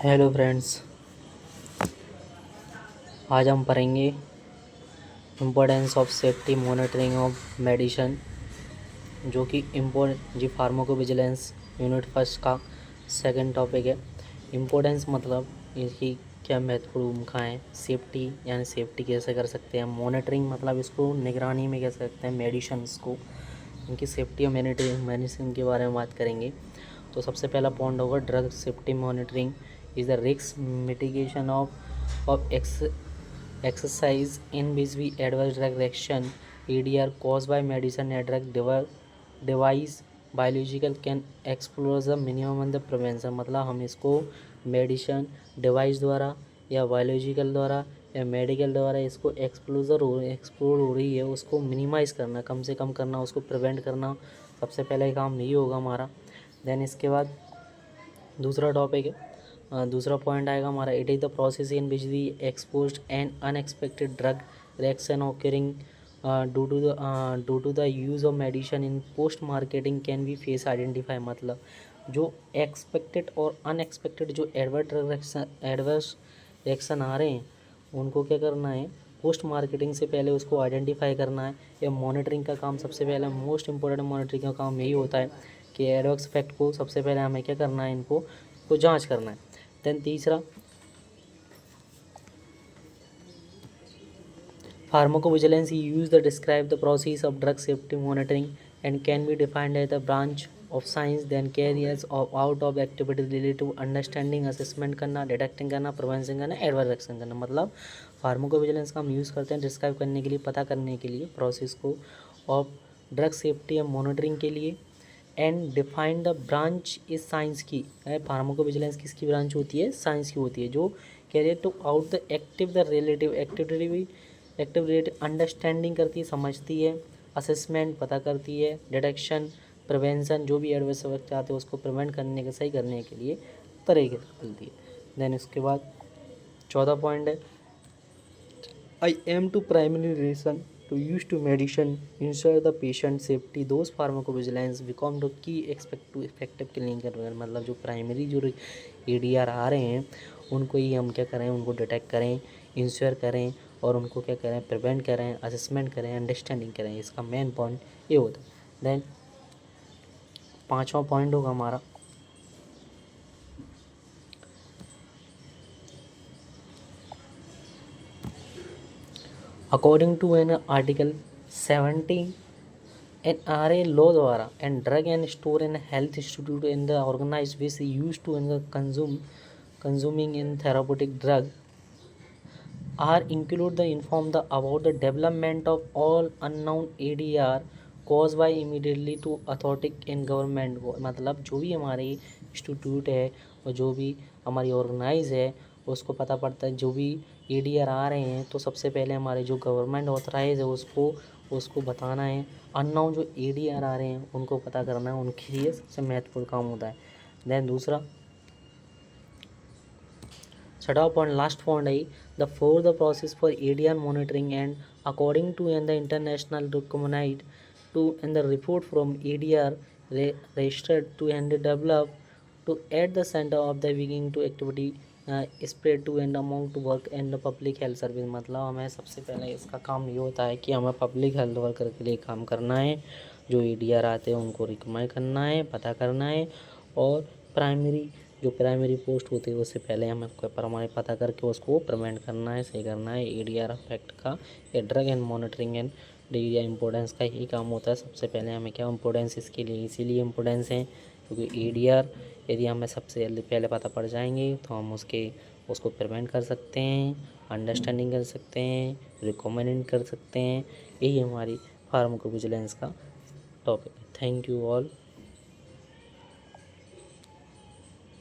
Hello friends, आज हम पढ़ेंगे importance of safety monitoring of medicine, जो कि जी फार्माकोविजिलेंस यूनिट फर्स्ट का सेकंड टॉपिक है। इम्पोर्टेंस मतलब इसकी क्या महत्वपूर्ण भूमिका है, सेफ्टी यानी सेफ्टी कैसे कर सकते हैं, मॉनिटरिंग मतलब इसको निगरानी में कैसे सकते हैं मेडिसिन्स को, इनकी सेफ्टी और मेडिसिन के बारे में बात करेंगे। तो सबसे पहला पॉइंट होगा drug safety monitoring is the risk mitigation of exercise in which we adverse drug reaction ADR caused by medicine or drug device biological can explore the minimum and the prevention। मतलब हम इसको medicine device द्वारा या biological द्वारा या medical द्वारा इसको explore हो रही है उसको मिनिमाइज़ करना, कम से कम करना, उसको प्रिवेंट करना, सबसे पहले काम यही होगा हमारा। देन इसके बाद दूसरा टॉपिक है, दूसरा पॉइंट आएगा हमारा, it is the process in which the exposed and unexpected drug reaction occurring due to the use of medicine in post marketing can be face identify. मतलब जो एक्सपेक्टेड और अनएक्सपेक्टेड जो एडवर्स रिएक्शन आ रहे हैं उनको क्या करना है, पोस्ट मार्केटिंग से पहले उसको आइडेंटिफाई करना है। या मॉनिटरिंग का काम सबसे पहले मोस्ट इंपॉर्टेंट मॉनिटरिंग का काम यही होता है कि एडवर्स इफेक्ट को सबसे पहले हमें क्या करना है, इनको जांच करना है। देन तीसरा, pharmacovigilance use the describe the process of drug safety monitoring and can be defined as the branch of science then carriers of out of activities related to understanding, assessment करना, डिटेक्टिंग करना, prevention करना, adverse action करना। मतलब pharmacovigilance का हम use करते हैं describe करने के लिए, पता करने के लिए प्रोसेस को ऑफ ड्रग सेफ्टी या मॉनिटरिंग के लिए। And define the branch is science की है, फार्माकोविजिलेंस किसकी ब्रांच होती है, साइंस की होती है, जो carrier to out the active the relative active understanding करती है, समझती है, असेसमेंट पता करती है, डिटेक्शन प्रिवेंशन जो भी एडवर्स इफेक्ट आते हैं उसको प्रिवेंट करने के सही करने के लिए तरीके निकलती है। देन इसके बाद चौथा पॉइंट है, aim to primary reason to use to medicine ensure the patient safety those pharmacovigilance become the key expect to effective clinical care। मतलब जो प्राइमरी जो ADR आ रहे हैं उनको ही हम क्या करें, उनको डिटेक्ट करें, इंश्योर करें और उनको क्या करें, प्रिवेंट करें, असेसमेंट करें, अंडरस्टैंडिंग करें। इसका मेन पॉइंट ये होता है। देन पांचवा पॉइंट होगा हमारा, according to an article 17 NRA law द्वारा and drug and store and health institute in the organized ways used to in the consuming in therapeutic drug are include the inform the about the development of all unknown ADR caused by immediately to authority in government को। मतलब जो भी हमारे institute है और जो भी हमारी ऑर्गेनाइज है उसको पता पड़ता है जो भी ADR आ रहे हैं तो सबसे पहले हमारे जो गवर्नमेंट ऑथराइज है उसको बताना है। अननोन जो ADR आ रहे हैं उनको पता करना है, उनके लिए सबसे महत्वपूर्ण काम होता है। देन दूसरा छठा पॉइंट, लास्ट पॉइंट है the for the process for ADR monitoring and according to and the international recommend to and the report from ADR registered to and develop to at the centre of the beginning to activity spread to and among to work and public health service. मतलब हमें सबसे पहले इसका काम ये होता है कि हमें पब्लिक हेल्थ वर्कर के लिए काम करना है, जो ADR आते हैं उनको रिकमेंड करना है, पता करना है और प्राइमरी पोस्ट होती है उससे पहले हमें पर हमारे पता करके उसको प्रिवेंट करना है, सही करना है। ADR इफेक्ट का या drug and monitoring and ADR importance का यही काम होता है। सबसे पहले हमें क्या इम्पोर्टेंस इसके लिए इसीलिए इम्पोर्टेंस है क्योंकि ADR यदि हमें सबसे जल्दी पहले पता पड़ जाएंगे तो हम उसको प्रिवेंट कर सकते हैं, अंडरस्टैंडिंग कर सकते हैं, रिकमेंड कर सकते हैं। यही हमारी फार्माकोविजिलेंस का टॉपिक है। Thank you all.